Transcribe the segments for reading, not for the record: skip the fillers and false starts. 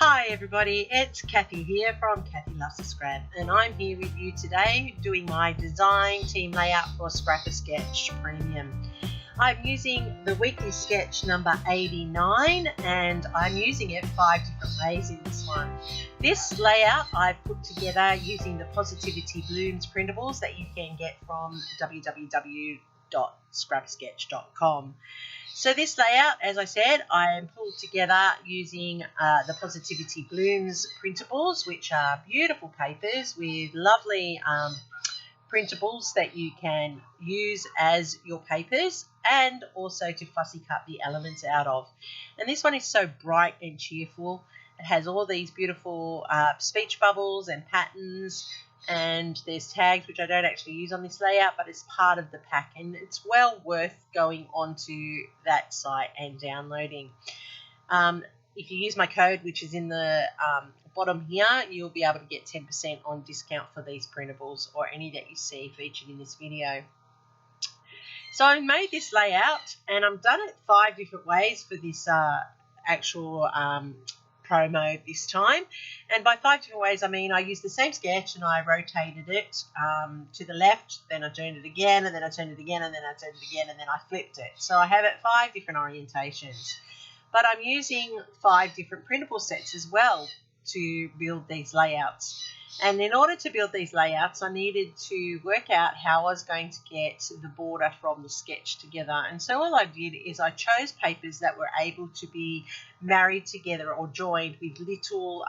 Hi everybody, it's Kathy here from Kathy Loves to Scrap, and I'm here with you today doing my design team layout for Scrap-A-Sketch Premium. I'm using the weekly sketch number 89 and I'm using it 5 different ways in this one. This layout I've put together using the Positivity Blooms printables that you can get from www.scrapsketch.com. So this layout, as I said, I pulled together using the Positivity Blooms printables, which are beautiful papers with lovely printables that you can use as your papers and also to fussy cut the elements out of. And this one is so bright and cheerful. It has all these beautiful speech bubbles and patterns, and there's tags which I don't actually use on this layout, but it's part of the pack and it's well worth going onto that site and downloading. If you use my code, which is in the bottom here, you'll be able to get 10% on discount for these printables or any that you see featured in this video. So I made this layout and I've done it 5 different ways for this actual promo this time. And by 5 different ways, I mean I used the same sketch and I rotated it to the left, then I turned it again, and then I turned it again, and then I turned it again, and then I flipped it. So I have it 5 different orientations. But I'm using 5 different printable sets as well to build these layouts. And in order to build these layouts, I needed to work out how I was going to get the border from the sketch together. And so all I did is I chose papers that were able to be married together or joined with little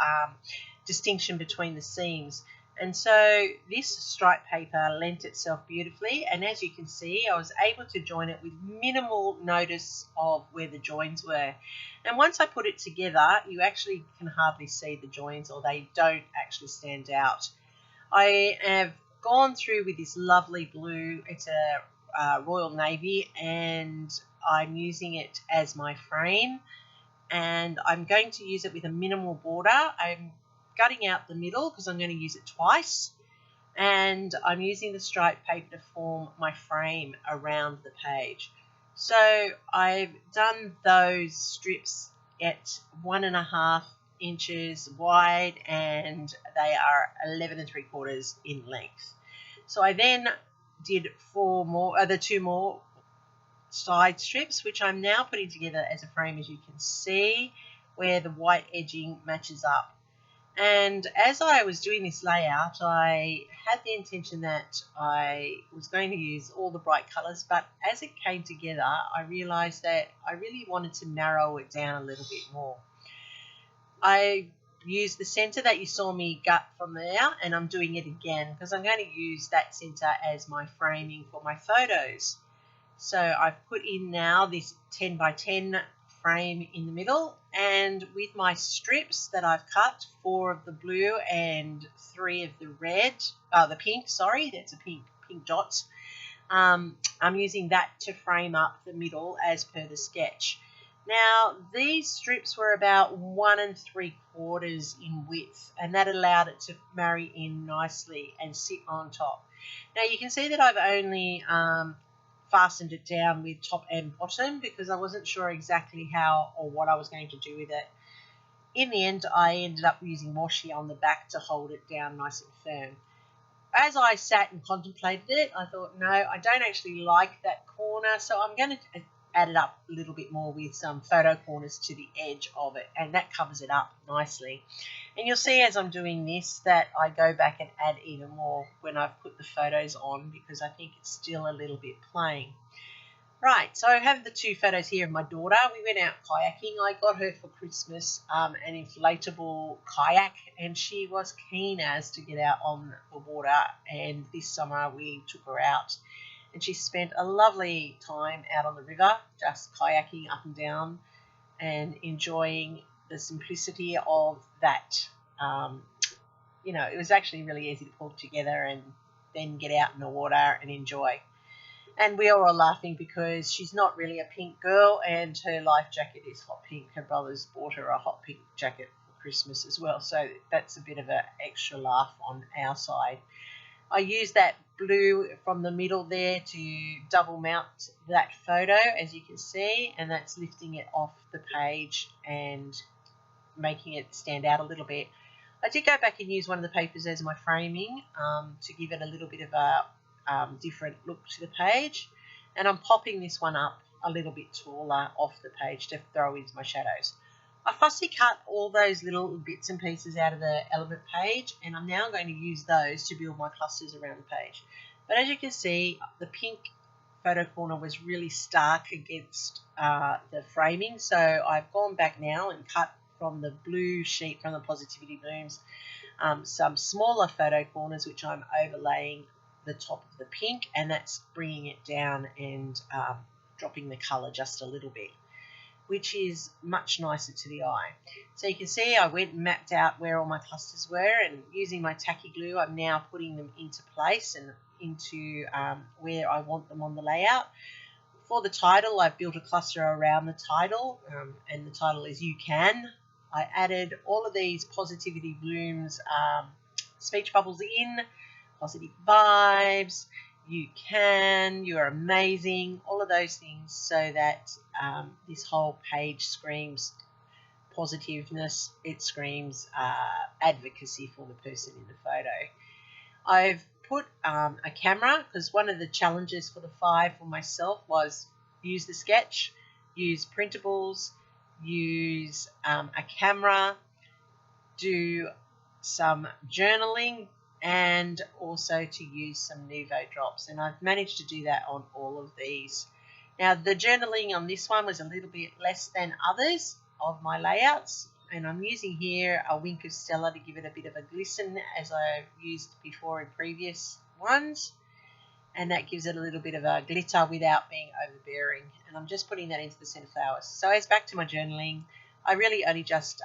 distinction between the seams. And so this stripe paper lent itself beautifully, and as you can see, I was able to join it with minimal notice of where the joins were. And once I put it together, you actually can hardly see the joins, or they don't actually stand out. I have gone through with this lovely blue, it's a Royal Navy, and I'm using it as my frame, and I'm going to use it with a minimal border. I'm cutting out the middle because I'm going to use it twice, and I'm using the stripe paper to form my frame around the page. So I've done those strips at 1.5 inches wide and they are 11 3/4 in length. So I then did 2 more side strips, which I'm now putting together as a frame, as you can see, where the white edging matches up. And as I was doing this layout, I had the intention that I was going to use all the bright colours, but as it came together, I realised that I really wanted to narrow it down a little bit more. I used the centre that you saw me gut from there, and I'm doing it again because I'm going to use that centre as my framing for my photos. So I've put in now this 10 by 10 frame in the middle, and with my strips that I've cut, 4 of the blue and 3 of the red, the pink, sorry, that's a pink dots. I'm using that to frame up the middle as per the sketch. Now these strips were about 1 3/4 in width, and that allowed it to marry in nicely and sit on top. Now you can see that I've only fastened it down with top and bottom because I wasn't sure exactly how or what I was going to do with it. In the end, I ended up using washi on the back to hold it down nice and firm. As I sat and contemplated it, I thought, no, I don't actually like that corner, so I'm going to add it up a little bit more with some photo corners to the edge of it, and that covers it up nicely. And you'll see as I'm doing this that I go back and add even more when I've put the photos on, because I think it's still a little bit plain. Right, so I have the 2 photos here of my daughter. We went out kayaking. I got her for Christmas an inflatable kayak, and she was keen as to get out on the water, and this summer we took her out. And she spent a lovely time out on the river, just kayaking up and down and enjoying the simplicity of that. It was actually really easy to pull together and then get out in the water and enjoy. And we all are laughing because she's not really a pink girl, and her life jacket is hot pink. Her brothers bought her a hot pink jacket for Christmas as well, so that's a bit of an extra laugh on our side. I used that blue from the middle there to double mount that photo, as you can see, and that's lifting it off the page and making it stand out a little bit. I did go back and use one of the papers as my framing to give it a little bit of a different look to the page, and I'm popping this one up a little bit taller off the page to throw into my shadows. I fussy cut all those little bits and pieces out of the element page, and I'm now going to use those to build my clusters around the page. But as you can see, the pink photo corner was really stark against the framing, so I've gone back now and cut from the blue sheet from the Positivity Blooms some smaller photo corners which I'm overlaying the top of the pink, and that's bringing it down and dropping the colour just a little bit, which is much nicer to the eye. So you can see I went and mapped out where all my clusters were, and using my tacky glue I'm now putting them into place and into where I want them on the layout. For the title, I've built a cluster around the title, and the title is You Can. I added all of these Positivity Blooms speech bubbles in, positive vibes, you can, you're amazing, all of those things, so that this whole page screams positiveness, it screams advocacy for the person in the photo. I've put a camera, because one of the challenges for the 5 for myself was use the sketch, use printables, use a camera, do some journaling, and also to use some Nuvo drops, and I've managed to do that on all of these. Now the journaling on this one was a little bit less than others of my layouts, and I'm using here a Wink of Stella to give it a bit of a glisten, as I've used before in previous ones, and that gives it a little bit of a glitter without being overbearing, and I'm just putting that into the centre flowers. So as back to my journaling, I really only just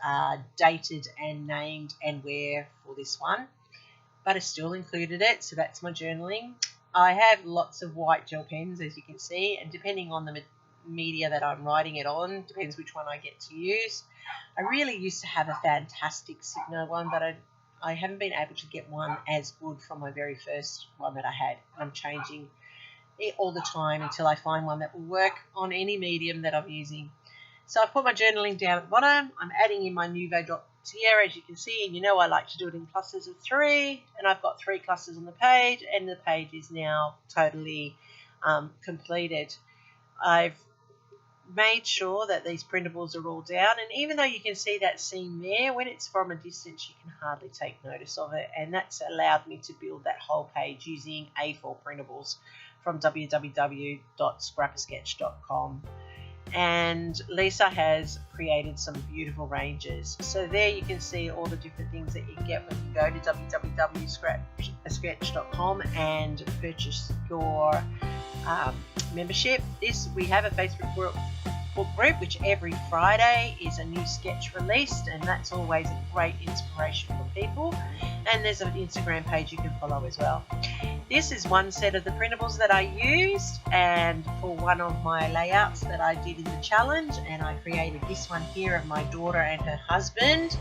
dated and named and where for this one, but I still included it, so that's my journaling. I have lots of white gel pens, as you can see, and depending on the media that I'm writing it on, depends which one I get to use. I really used to have a fantastic Signo one, but I haven't been able to get one as good from my very first one that I had. I'm changing it all the time until I find one that will work on any medium that I'm using. So I put my journaling down at the bottom. I'm adding in my Nuvo drops here, as you can see, and you know I like to do it in clusters of 3, and I've got 3 clusters on the page, and the page is now totally completed. I've made sure that these printables are all down, and even though you can see that seam there, when it's from a distance you can hardly take notice of it, and that's allowed me to build that whole page using A4 printables from www.scrappersketch.com. And Lisa has created some beautiful ranges. So there you can see all the different things that you can get when you go to www.scrappersketch.com and purchase your membership. We have a Facebook group which every Friday is a new sketch released, and that's always a great inspiration for people, and there's an Instagram page you can follow as well. This is one set of the printables that I used, and for one of my layouts that I did in the challenge, and I created this one here of my daughter and her husband,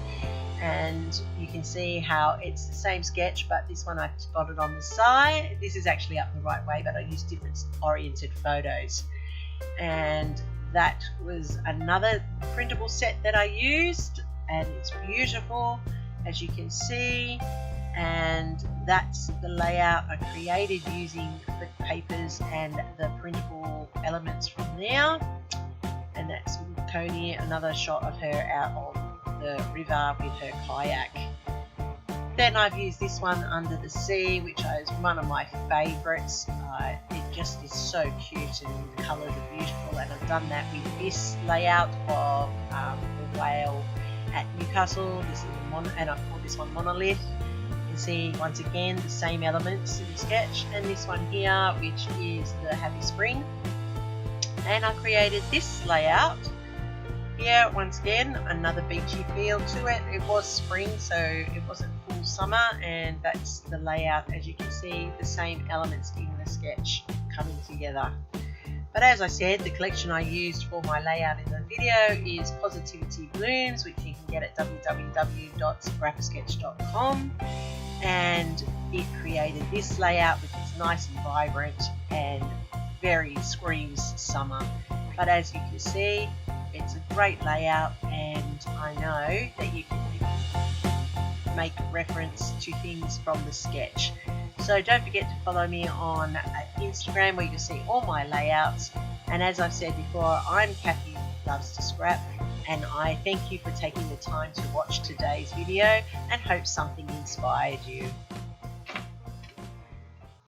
and you can see how it's the same sketch, but this one I spotted on the side. This is actually up the right way, but I used different oriented photos, and that was another printable set that I used, and it's beautiful, as you can see. And that's the layout I created using the papers and the printable elements from there. And that's Coney, another shot of her out on the river with her kayak. Then I've used this one, Under the Sea, which is one of my favourites. It just is so cute, and the colours are beautiful, and I've done that with this layout of the whale at Newcastle. This is and I've called this one Monolith. You can see once again the same elements in the sketch, and this one here, which is the Happy Spring. And I created this layout here, once again, another beachy feel to it. It was spring, so it wasn't full summer, and that's the layout. As you can see, the same elements in the sketch coming together. But as I said, the collection I used for my layout in the video is Positivity Blooms, which you can get at www.scrappersketch.com, and it created this layout, which is nice and vibrant and very screams summer. But as you can see, it's a great layout, and I know know that you can make reference to things from the sketch. So don't forget to follow me on Instagram, where you'll see all my layouts. And as I've said before, I'm Kathy Loves to Scrap, and I thank you for taking the time to watch today's video and hope something inspired you.